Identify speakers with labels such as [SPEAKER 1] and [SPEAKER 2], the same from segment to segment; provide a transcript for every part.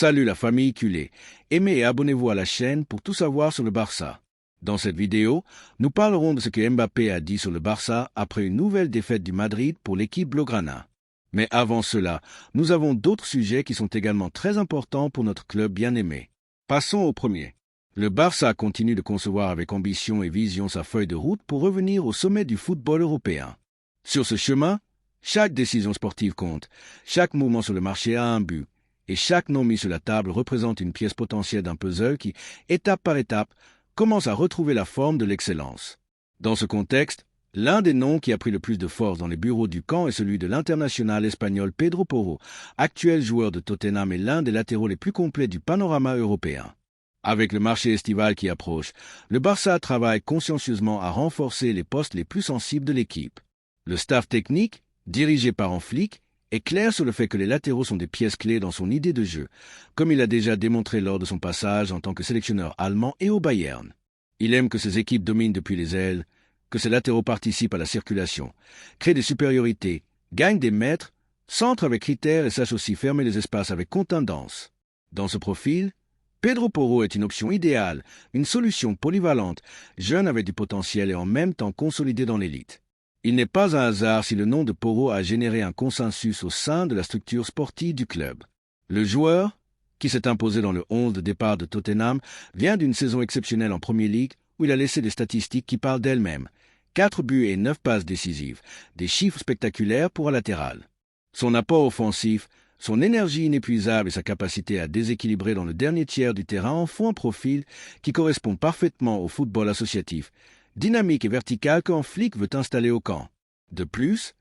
[SPEAKER 1] Salut la famille culée. Aimez et abonnez-vous à la chaîne pour tout savoir sur le Barça. Dans cette vidéo, nous parlerons de ce que Mbappé a dit sur le Barça après une nouvelle défaite du Madrid pour l'équipe blaugrana. Mais avant cela, nous avons d'autres sujets qui sont également très importants pour notre club bien-aimé. Passons au premier. Le Barça continue de concevoir avec ambition et vision sa feuille de route pour revenir au sommet du football européen. Sur ce chemin, chaque décision sportive compte, chaque mouvement sur le marché a un but, et chaque nom mis sur la table représente une pièce potentielle d'un puzzle qui, étape par étape, commence à retrouver la forme de l'excellence. Dans ce contexte, l'un des noms qui a pris le plus de force dans les bureaux du camp est celui de l'international espagnol Pedro Porro, actuel joueur de Tottenham et l'un des latéraux les plus complets du panorama européen. Avec le marché estival qui approche, le Barça travaille consciencieusement à renforcer les postes les plus sensibles de l'équipe. Le staff technique, dirigé par un flic, est clair sur le fait que les latéraux sont des pièces clés dans son idée de jeu, comme il a déjà démontré lors de son passage en tant que sélectionneur allemand et au Bayern. Il aime que ses équipes dominent depuis les ailes, que ses latéraux participent à la circulation, créent des supériorités, gagnent des mètres, centrent avec critères et sachent aussi fermer les espaces avec contundance. Dans ce profil, Pedro Porro est une option idéale, une solution polyvalente, jeune avec du potentiel et en même temps consolidé dans l'élite. Il n'est pas un hasard si le nom de Porro a généré un consensus au sein de la structure sportive du club. Le joueur, qui s'est imposé dans le 11 de départ de Tottenham, vient d'une saison exceptionnelle en Premier League où il a laissé des statistiques qui parlent d'elles-mêmes. 4 buts et 9 passes décisives, des chiffres spectaculaires pour un latéral. Son apport offensif, son énergie inépuisable et sa capacité à déséquilibrer dans le dernier tiers du terrain en font un profil qui correspond parfaitement au football associatif, dynamique et vertical qu'un flic veut installer au camp. De plus,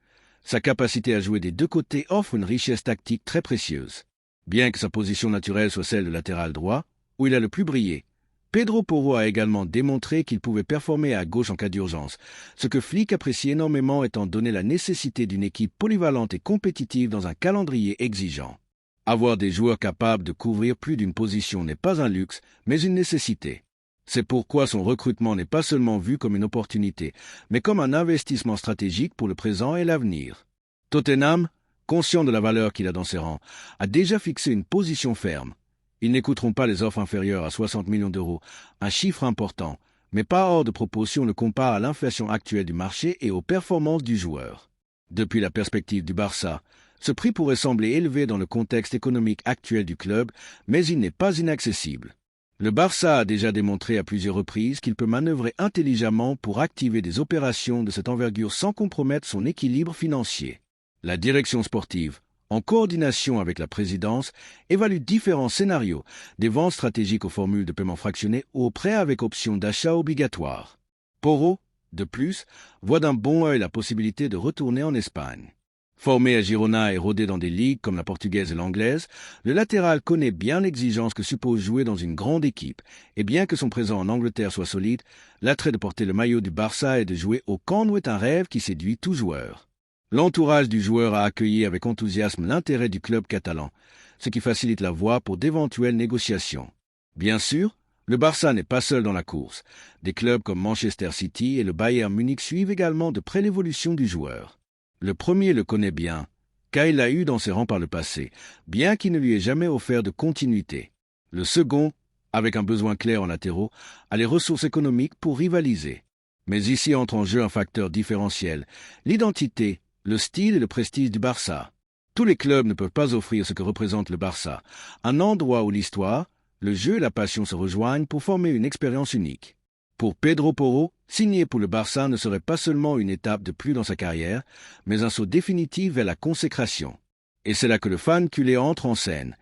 [SPEAKER 1] sa capacité à jouer des deux côtés offre une richesse tactique très précieuse. Bien que sa position naturelle soit celle de latéral droit, où il a le plus brillé, Pedro Porro a également démontré qu'il pouvait performer à gauche en cas d'urgence, ce que Flick apprécie énormément étant donné la nécessité d'une équipe polyvalente et compétitive dans un calendrier exigeant. Avoir des joueurs capables de couvrir plus d'une position n'est pas un luxe, mais une nécessité. C'est pourquoi son recrutement n'est pas seulement vu comme une opportunité, mais comme un investissement stratégique pour le présent et l'avenir. Tottenham, conscient de la valeur qu'il a dans ses rangs, a déjà fixé une position ferme. Ils n'écouteront pas les offres inférieures à 60 millions d'euros, un chiffre important, mais pas hors de proportion le compare à l'inflation actuelle du marché et aux performances du joueur. Depuis la perspective du Barça, ce prix pourrait sembler élevé dans le contexte économique actuel du club, mais il n'est pas inaccessible. Le Barça a déjà démontré à plusieurs reprises qu'il peut manœuvrer intelligemment pour activer des opérations de cette envergure sans compromettre son équilibre financier. La direction sportive, en coordination avec la présidence, évalue différents scénarios, des ventes stratégiques aux formules de paiement fractionné aux prêts avec option d'achat obligatoire. Porro, de plus, voit d'un bon œil la possibilité de retourner en Espagne. Formé à Girona et rodé dans des ligues comme la portugaise et l'anglaise, le latéral connaît bien l'exigence que suppose jouer dans une grande équipe, et bien que son présent en Angleterre soit solide, l'attrait de porter le maillot du Barça et de jouer au Camp Nou est un rêve qui séduit tout joueur. L'entourage du joueur a accueilli avec enthousiasme l'intérêt du club catalan, ce qui facilite la voie pour d'éventuelles négociations. Bien sûr, le Barça n'est pas seul dans la course. Des clubs comme Manchester City et le Bayern Munich suivent également de près l'évolution du joueur. Le premier le connaît bien, car il l'a eu dans ses rangs par le passé, bien qu'il ne lui ait jamais offert de continuité. Le second, avec un besoin clair en latéraux, a les ressources économiques pour rivaliser. Mais ici entre en jeu un facteur différentiel, l'identité, le style et le prestige du Barça. Tous les clubs ne peuvent pas offrir ce que représente le Barça, un endroit où l'histoire, le jeu et la passion se rejoignent pour former une expérience unique. Pour Pedro Porro, signer pour le Barça ne serait pas seulement une étape de plus dans sa carrière, mais un saut définitif vers la consécration. Et c'est là que le fan culé entre en scène,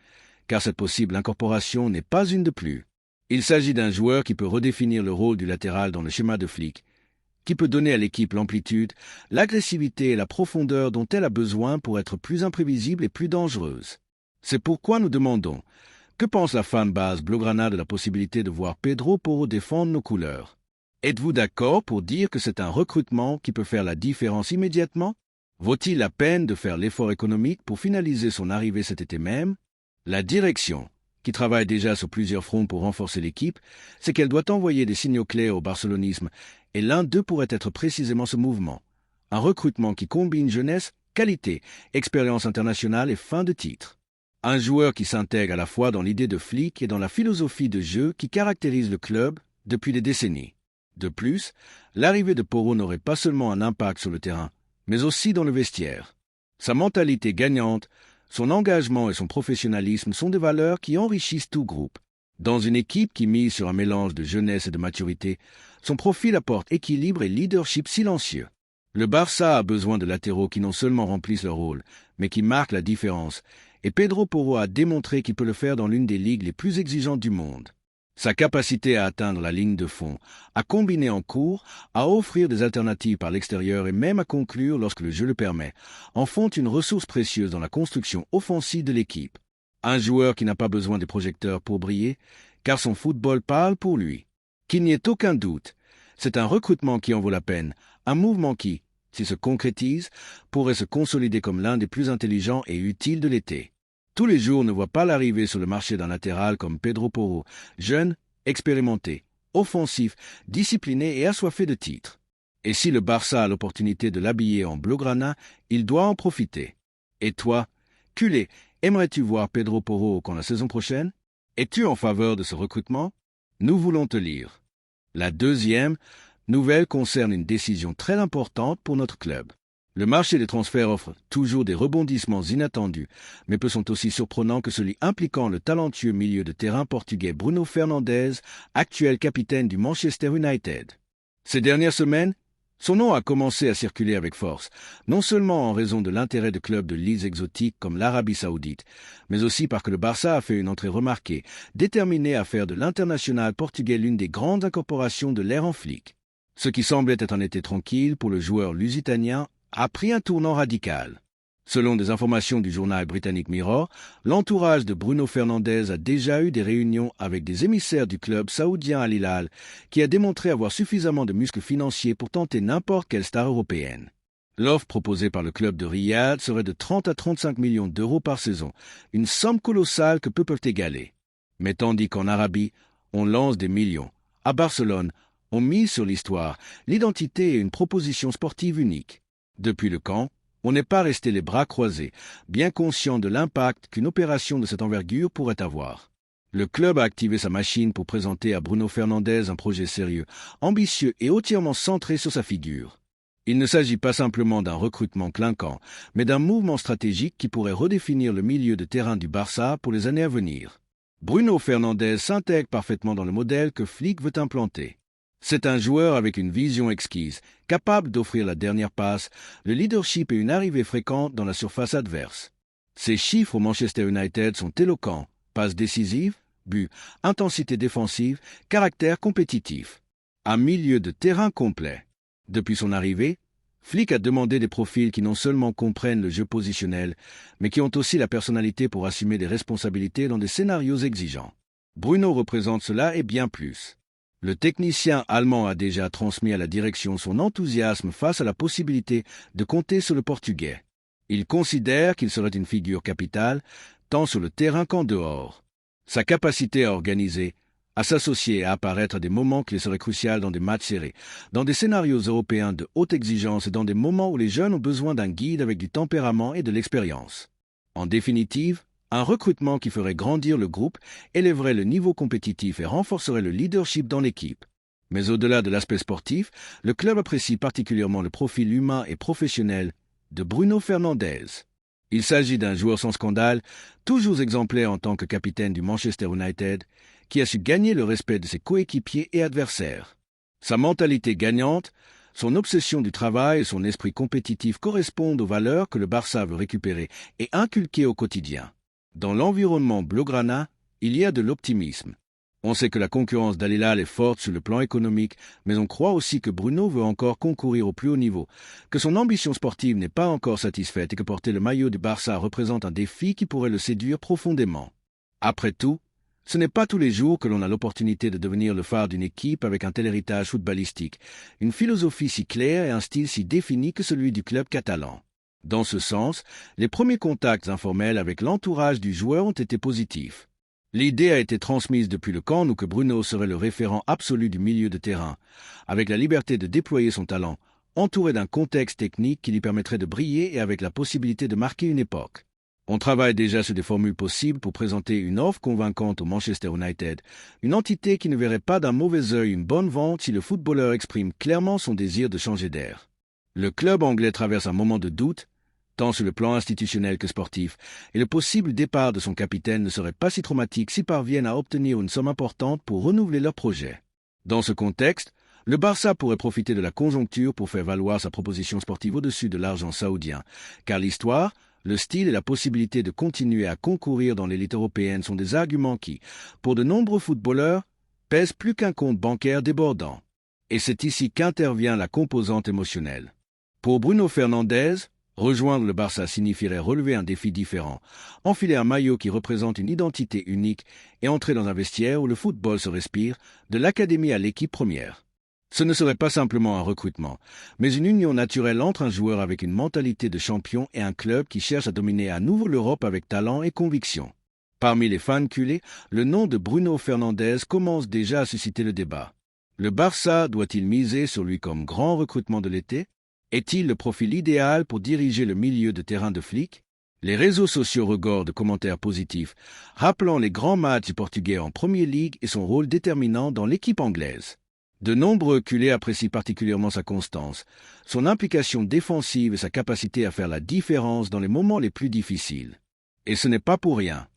[SPEAKER 1] car cette possible incorporation n'est pas une de plus. Il s'agit d'un joueur qui peut redéfinir le rôle du latéral dans le schéma de Flick, qui peut donner à l'équipe l'amplitude, l'agressivité et la profondeur dont elle a besoin pour être plus imprévisible et plus dangereuse. C'est pourquoi nous demandons, que pense la fanbase blaugrana de la possibilité de voir Pedro Porro défendre nos couleurs? Êtes-vous d'accord pour dire que c'est un recrutement qui peut faire la différence immédiatement? Vaut-il la peine de faire l'effort économique pour finaliser son arrivée cet été même? La direction, qui travaille déjà sur plusieurs fronts pour renforcer l'équipe, c'est qu'elle doit envoyer des signaux clairs au barcelonisme, et l'un d'eux pourrait être précisément ce mouvement. Un recrutement qui combine jeunesse, qualité, expérience internationale et fin de titre. Un joueur qui s'intègre à la fois dans l'idée de Flick et dans la philosophie de jeu qui caractérise le club depuis des décennies. De plus, l'arrivée de Porro n'aurait pas seulement un impact sur le terrain, mais aussi dans le vestiaire. Sa mentalité gagnante, son engagement et son professionnalisme sont des valeurs qui enrichissent tout groupe. Dans une équipe qui mise sur un mélange de jeunesse et de maturité, son profil apporte équilibre et leadership silencieux. Le Barça a besoin de latéraux qui non seulement remplissent leur rôle, mais qui marquent la différence, et Pedro Porro a démontré qu'il peut le faire dans l'une des ligues les plus exigeantes du monde. Sa capacité à atteindre la ligne de fond, à combiner en cours, à offrir des alternatives par l'extérieur et même à conclure lorsque le jeu le permet, en font une ressource précieuse dans la construction offensive de l'équipe. Un joueur qui n'a pas besoin des projecteurs pour briller, car son football parle pour lui. Qu'il n'y ait aucun doute, c'est un recrutement qui en vaut la peine, un mouvement qui, s'il se concrétise, pourrait se consolider comme l'un des plus intelligents et utiles de l'été. Tous les jours ne voient pas l'arrivée sur le marché d'un latéral comme Pedro Porro, jeune, expérimenté, offensif, discipliné et assoiffé de titres. Et si le Barça a l'opportunité de l'habiller en blaugrana, il doit en profiter. Et toi, culé, aimerais-tu voir Pedro Porro quand la saison prochaine? Es-tu en faveur de ce recrutement? Nous voulons te lire. La deuxième nouvelle concerne une décision très importante pour notre club. Le marché des transferts offre toujours des rebondissements inattendus, mais peu sont aussi surprenants que celui impliquant le talentueux milieu de terrain portugais Bruno Fernandes, actuel capitaine du Manchester United. Ces dernières semaines, son nom a commencé à circuler avec force, non seulement en raison de l'intérêt de clubs de ligues exotiques comme l'Arabie Saoudite, mais aussi parce que le Barça a fait une entrée remarquée, déterminé à faire de l'international portugais l'une des grandes incorporations de l'ère en Flick. Ce qui semblait être un été tranquille pour le joueur lusitanien a pris un tournant radical. Selon des informations du journal britannique Mirror, l'entourage de Bruno Fernandes a déjà eu des réunions avec des émissaires du club saoudien Al Hilal, qui a démontré avoir suffisamment de muscles financiers pour tenter n'importe quelle star européenne. L'offre proposée par le club de Riyad serait de 30 à 35 millions d'euros par saison, une somme colossale que peu peuvent égaler. Mais tandis qu'en Arabie, on lance des millions, à Barcelone, on mise sur l'histoire, l'identité et une proposition sportive unique. Depuis le camp, on n'est pas resté les bras croisés, bien conscient de l'impact qu'une opération de cette envergure pourrait avoir. Le club a activé sa machine pour présenter à Bruno Fernandes un projet sérieux, ambitieux et entièrement centré sur sa figure. Il ne s'agit pas simplement d'un recrutement clinquant, mais d'un mouvement stratégique qui pourrait redéfinir le milieu de terrain du Barça pour les années à venir. Bruno Fernandes s'intègre parfaitement dans le modèle que Flick veut implanter. C'est un joueur avec une vision exquise, capable d'offrir la dernière passe, le leadership et une arrivée fréquente dans la surface adverse. Ses chiffres au Manchester United sont éloquents, passes décisives, buts, intensité défensive, caractère compétitif. Un milieu de terrain complet. Depuis son arrivée, Flick a demandé des profils qui non seulement comprennent le jeu positionnel, mais qui ont aussi la personnalité pour assumer des responsabilités dans des scénarios exigeants. Bruno représente cela et bien plus. Le technicien allemand a déjà transmis à la direction son enthousiasme face à la possibilité de compter sur le Portugais. Il considère qu'il serait une figure capitale, tant sur le terrain qu'en dehors. Sa capacité à organiser, à s'associer et à apparaître à des moments qui seraient cruciaux dans des matchs serrés, dans des scénarios européens de haute exigence et dans des moments où les jeunes ont besoin d'un guide avec du tempérament et de l'expérience. En définitive, un recrutement qui ferait grandir le groupe, élèverait le niveau compétitif et renforcerait le leadership dans l'équipe. Mais au-delà de l'aspect sportif, le club apprécie particulièrement le profil humain et professionnel de Bruno Fernandes. Il s'agit d'un joueur sans scandale, toujours exemplaire en tant que capitaine du Manchester United, qui a su gagner le respect de ses coéquipiers et adversaires. Sa mentalité gagnante, son obsession du travail et son esprit compétitif correspondent aux valeurs que le Barça veut récupérer et inculquer au quotidien. Dans l'environnement blaugrana, il y a de l'optimisme. On sait que la concurrence d'Al Hilal est forte sur le plan économique, mais on croit aussi que Bruno veut encore concourir au plus haut niveau, que son ambition sportive n'est pas encore satisfaite et que porter le maillot du Barça représente un défi qui pourrait le séduire profondément. Après tout, ce n'est pas tous les jours que l'on a l'opportunité de devenir le phare d'une équipe avec un tel héritage footballistique, une philosophie si claire et un style si défini que celui du club catalan. Dans ce sens, les premiers contacts informels avec l'entourage du joueur ont été positifs. L'idée a été transmise depuis le camp où que Bruno serait le référent absolu du milieu de terrain, avec la liberté de déployer son talent, entouré d'un contexte technique qui lui permettrait de briller et avec la possibilité de marquer une époque. On travaille déjà sur des formules possibles pour présenter une offre convaincante au Manchester United, une entité qui ne verrait pas d'un mauvais œil une bonne vente si le footballeur exprime clairement son désir de changer d'air. Le club anglais traverse un moment de doute, tant sur le plan institutionnel que sportif, et le possible départ de son capitaine ne serait pas si traumatique s'ils parviennent à obtenir une somme importante pour renouveler leur projet. Dans ce contexte, le Barça pourrait profiter de la conjoncture pour faire valoir sa proposition sportive au-dessus de l'argent saoudien, car l'histoire, le style et la possibilité de continuer à concourir dans l'élite européenne sont des arguments qui, pour de nombreux footballeurs, pèsent plus qu'un compte bancaire débordant. Et c'est ici qu'intervient la composante émotionnelle. Pour Bruno Fernandes, rejoindre le Barça signifierait relever un défi différent, enfiler un maillot qui représente une identité unique et entrer dans un vestiaire où le football se respire, de l'académie à l'équipe première. Ce ne serait pas simplement un recrutement, mais une union naturelle entre un joueur avec une mentalité de champion et un club qui cherche à dominer à nouveau l'Europe avec talent et conviction. Parmi les fans culés, le nom de Bruno Fernandes commence déjà à susciter le débat. Le Barça doit-il miser sur lui comme grand recrutement de l'été? Est-il le profil idéal pour diriger le milieu de terrain de Flick? Les réseaux sociaux regorgent de commentaires positifs, rappelant les grands matchs du Portugais en Premier League et son rôle déterminant dans l'équipe anglaise. De nombreux culés apprécient particulièrement sa constance, son implication défensive et sa capacité à faire la différence dans les moments les plus difficiles. Et ce n'est pas pour rien.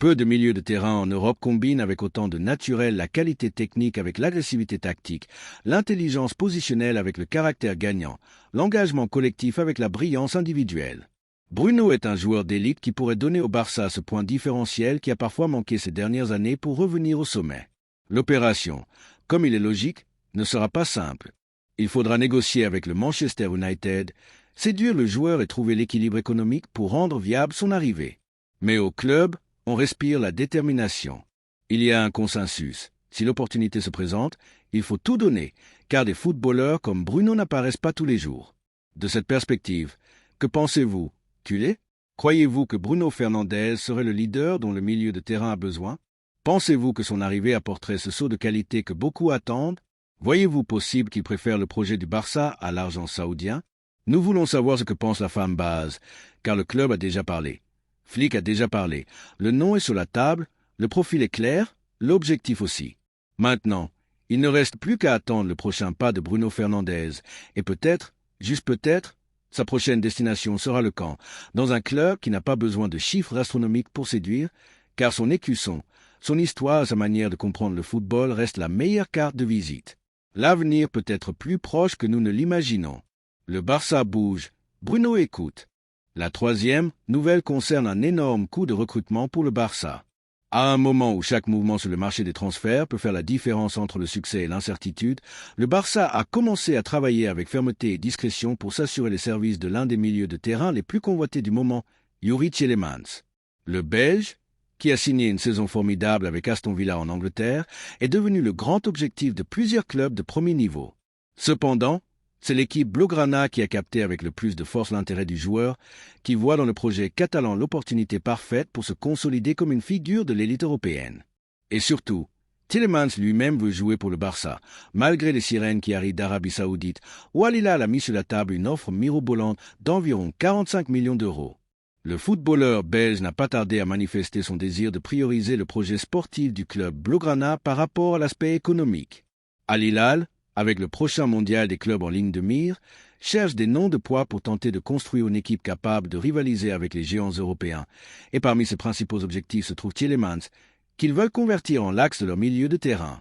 [SPEAKER 1] Peu de milieux de terrain en Europe combinent avec autant de naturel la qualité technique avec l'agressivité tactique, l'intelligence positionnelle avec le caractère gagnant, l'engagement collectif avec la brillance individuelle. Bruno est un joueur d'élite qui pourrait donner au Barça ce point différentiel qui a parfois manqué ces dernières années pour revenir au sommet. L'opération, comme il est logique, ne sera pas simple. Il faudra négocier avec le Manchester United, séduire le joueur et trouver l'équilibre économique pour rendre viable son arrivée. Mais au club, on respire la détermination. Il y a un consensus. Si l'opportunité se présente, il faut tout donner, car des footballeurs comme Bruno n'apparaissent pas tous les jours. De cette perspective, que pensez-vous, culé? Croyez-vous que Bruno Fernandes serait le leader dont le milieu de terrain a besoin? Pensez-vous que son arrivée apporterait ce saut de qualité que beaucoup attendent? Voyez-vous possible qu'il préfère le projet du Barça à l'argent saoudien? Nous voulons savoir ce que pense la fanbase, car le club a déjà parlé. Flick a déjà parlé. Le nom est sur la table, le profil est clair, l'objectif aussi. Maintenant, il ne reste plus qu'à attendre le prochain pas de Bruno Fernandes, et peut-être, juste peut-être, sa prochaine destination sera le camp, dans un club qui n'a pas besoin de chiffres astronomiques pour séduire, car son écusson, son histoire et sa manière de comprendre le football restent la meilleure carte de visite. L'avenir peut être plus proche que nous ne l'imaginons. Le Barça bouge, Bruno écoute. La troisième nouvelle concerne un énorme coup de recrutement pour le Barça. À un moment où chaque mouvement sur le marché des transferts peut faire la différence entre le succès et l'incertitude, le Barça a commencé à travailler avec fermeté et discrétion pour s'assurer les services de l'un des milieux de terrain les plus convoités du moment, Youri Tielemans. Le Belge, qui a signé une saison formidable avec Aston Villa en Angleterre, est devenu le grand objectif de plusieurs clubs de premier niveau. Cependant, c'est l'équipe Blaugrana qui a capté avec le plus de force l'intérêt du joueur, qui voit dans le projet catalan l'opportunité parfaite pour se consolider comme une figure de l'élite européenne. Et surtout, Tielemans lui-même veut jouer pour le Barça, malgré les sirènes qui arrivent d'Arabie Saoudite, où Al Hilal a mis sur la table une offre mirobolante d'environ 45 millions d'euros. Le footballeur belge n'a pas tardé à manifester son désir de prioriser le projet sportif du club Blaugrana par rapport à l'aspect économique. Al Hilal, avec le prochain mondial des clubs en ligne de mire, cherche des noms de poids pour tenter de construire une équipe capable de rivaliser avec les géants européens. Et parmi ses principaux objectifs se trouve Tielemans, qu'ils veulent convertir en l'axe de leur milieu de terrain.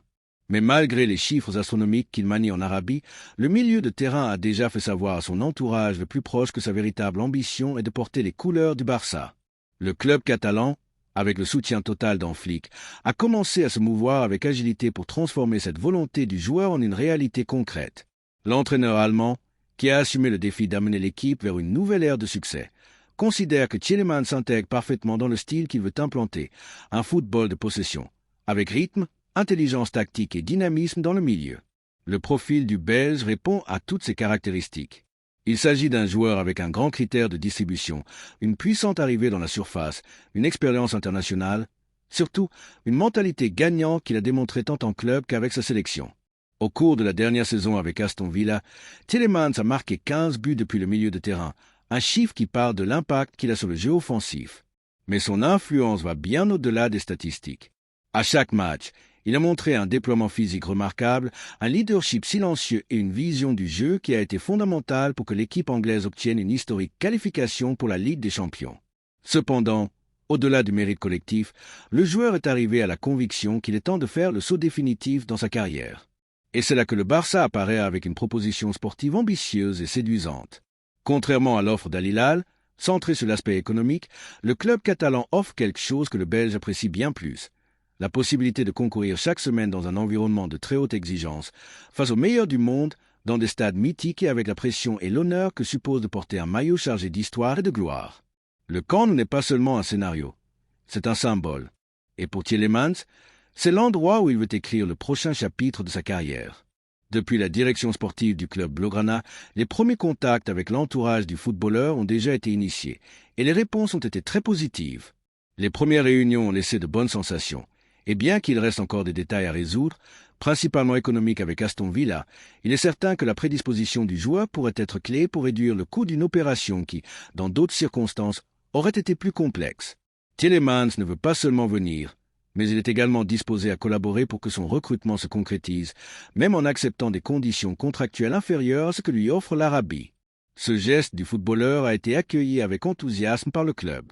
[SPEAKER 1] Mais malgré les chiffres astronomiques qu'il manie en Arabie, le milieu de terrain a déjà fait savoir à son entourage le plus proche que sa véritable ambition est de porter les couleurs du Barça. Le club catalan, avec le soutien total d'Flick, a commencé à se mouvoir avec agilité pour transformer cette volonté du joueur en une réalité concrète. L'entraîneur allemand, qui a assumé le défi d'amener l'équipe vers une nouvelle ère de succès, considère que Tielemans s'intègre parfaitement dans le style qu'il veut implanter, un football de possession, avec rythme, intelligence tactique et dynamisme dans le milieu. Le profil du Belge répond à toutes ces caractéristiques. Il s'agit d'un joueur avec un grand critère de distribution, une puissante arrivée dans la surface, une expérience internationale, surtout une mentalité gagnante qu'il a démontrée tant en club qu'avec sa sélection. Au cours de la dernière saison avec Aston Villa, Tielemans a marqué 15 buts depuis le milieu de terrain, un chiffre qui parle de l'impact qu'il a sur le jeu offensif. Mais son influence va bien au-delà des statistiques. À chaque match, il a montré un déploiement physique remarquable, un leadership silencieux et une vision du jeu qui a été fondamentale pour que l'équipe anglaise obtienne une historique qualification pour la Ligue des Champions. Cependant, au-delà du mérite collectif, le joueur est arrivé à la conviction qu'il est temps de faire le saut définitif dans sa carrière. Et c'est là que le Barça apparaît avec une proposition sportive ambitieuse et séduisante. Contrairement à l'offre d'Al Hilal, centrée sur l'aspect économique, le club catalan offre quelque chose que le Belge apprécie bien plus. La possibilité de concourir chaque semaine dans un environnement de très haute exigence, face aux meilleurs du monde, dans des stades mythiques et avec la pression et l'honneur que suppose de porter un maillot chargé d'histoire et de gloire. Le camp n'est pas seulement un scénario, c'est un symbole. Et pour Tielemans, c'est l'endroit où il veut écrire le prochain chapitre de sa carrière. Depuis la direction sportive du club Blaugrana, les premiers contacts avec l'entourage du footballeur ont déjà été initiés, et les réponses ont été très positives. Les premières réunions ont laissé de bonnes sensations, et bien qu'il reste encore des détails à résoudre, principalement économiques avec Aston Villa, il est certain que la prédisposition du joueur pourrait être clé pour réduire le coût d'une opération qui, dans d'autres circonstances, aurait été plus complexe. Tielemans ne veut pas seulement venir, mais il est également disposé à collaborer pour que son recrutement se concrétise, même en acceptant des conditions contractuelles inférieures à ce que lui offre l'Arabie. Ce geste du footballeur a été accueilli avec enthousiasme par le club.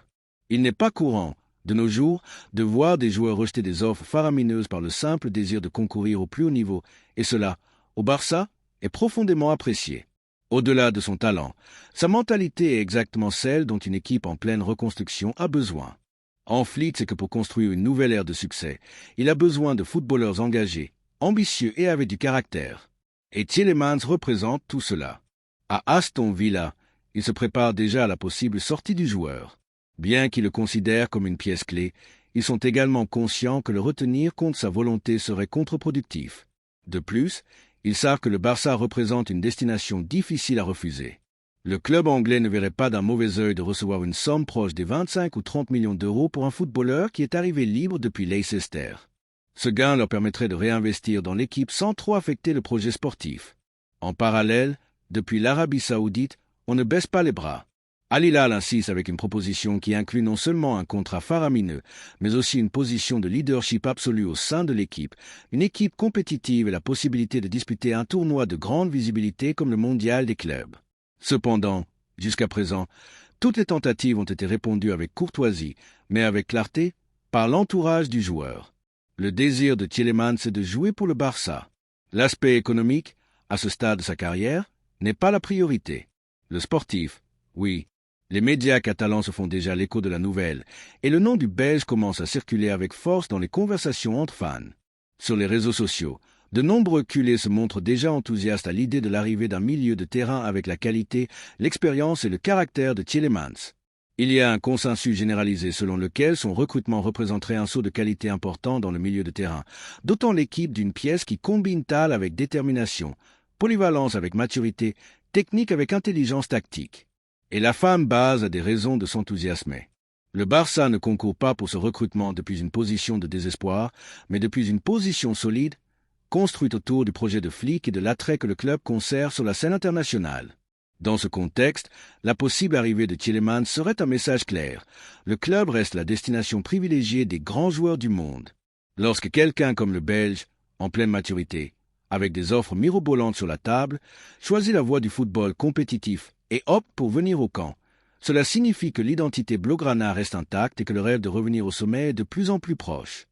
[SPEAKER 1] Il n'est pas courant, de nos jours, de voir des joueurs rejeter des offres faramineuses par le simple désir de concourir au plus haut niveau, et cela, au Barça, est profondément apprécié. Au-delà de son talent, sa mentalité est exactement celle dont une équipe en pleine reconstruction a besoin. Enfleet sait que pour construire une nouvelle ère de succès, il a besoin de footballeurs engagés, ambitieux et avec du caractère. Et Tielemans représente tout cela. À Aston Villa, il se prépare déjà à la possible sortie du joueur. Bien qu'ils le considèrent comme une pièce clé, ils sont également conscients que le retenir contre sa volonté serait contre-productif. De plus, ils savent que le Barça représente une destination difficile à refuser. Le club anglais ne verrait pas d'un mauvais œil de recevoir une somme proche des 25 ou 30 millions d'euros pour un footballeur qui est arrivé libre depuis Leicester. Ce gain leur permettrait de réinvestir dans l'équipe sans trop affecter le projet sportif. En parallèle, depuis l'Arabie Saoudite, on ne baisse pas les bras. Al Hilal insiste avec une proposition qui inclut non seulement un contrat faramineux, mais aussi une position de leadership absolu au sein de l'équipe, une équipe compétitive et la possibilité de disputer un tournoi de grande visibilité comme le mondial des clubs. Cependant, jusqu'à présent, toutes les tentatives ont été répondues avec courtoisie, mais avec clarté, par l'entourage du joueur. Le désir de Tielemans est de jouer pour le Barça. L'aspect économique, à ce stade de sa carrière, n'est pas la priorité. Le sportif, oui. Les médias catalans se font déjà l'écho de la nouvelle, et le nom du Belge commence à circuler avec force dans les conversations entre fans. Sur les réseaux sociaux, de nombreux culés se montrent déjà enthousiastes à l'idée de l'arrivée d'un milieu de terrain avec la qualité, l'expérience et le caractère de Tielemans. Il y a un consensus généralisé selon lequel son recrutement représenterait un saut de qualité important dans le milieu de terrain, dotant l'équipe d'une pièce qui combine talent avec détermination, polyvalence avec maturité, technique avec intelligence tactique. Et la fan base a des raisons de s'enthousiasmer. Le Barça ne concourt pas pour ce recrutement depuis une position de désespoir, mais depuis une position solide, construite autour du projet de Flick et de l'attrait que le club conserve sur la scène internationale. Dans ce contexte, la possible arrivée de Tielemans serait un message clair. Le club reste la destination privilégiée des grands joueurs du monde. Lorsque quelqu'un comme le Belge, en pleine maturité, avec des offres mirobolantes sur la table, choisit la voie du football compétitif et opte pour venir au camp, cela signifie que l'identité Blaugrana reste intacte et que le rêve de revenir au sommet est de plus en plus proche.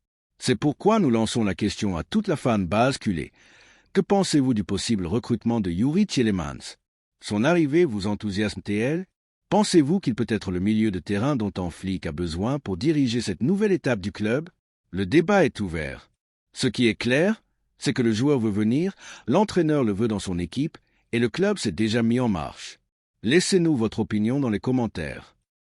[SPEAKER 1] C'est pourquoi nous lançons la question à toute la fan base culée. Que pensez-vous du possible recrutement de Youri Tielemans? Son arrivée vous enthousiasme-t-elle? Pensez-vous qu'il peut être le milieu de terrain dont Flick a besoin pour diriger cette nouvelle étape du club? Le débat est ouvert. Ce qui est clair, c'est que le joueur veut venir, l'entraîneur le veut dans son équipe, et le club s'est déjà mis en marche. Laissez-nous votre opinion dans les commentaires.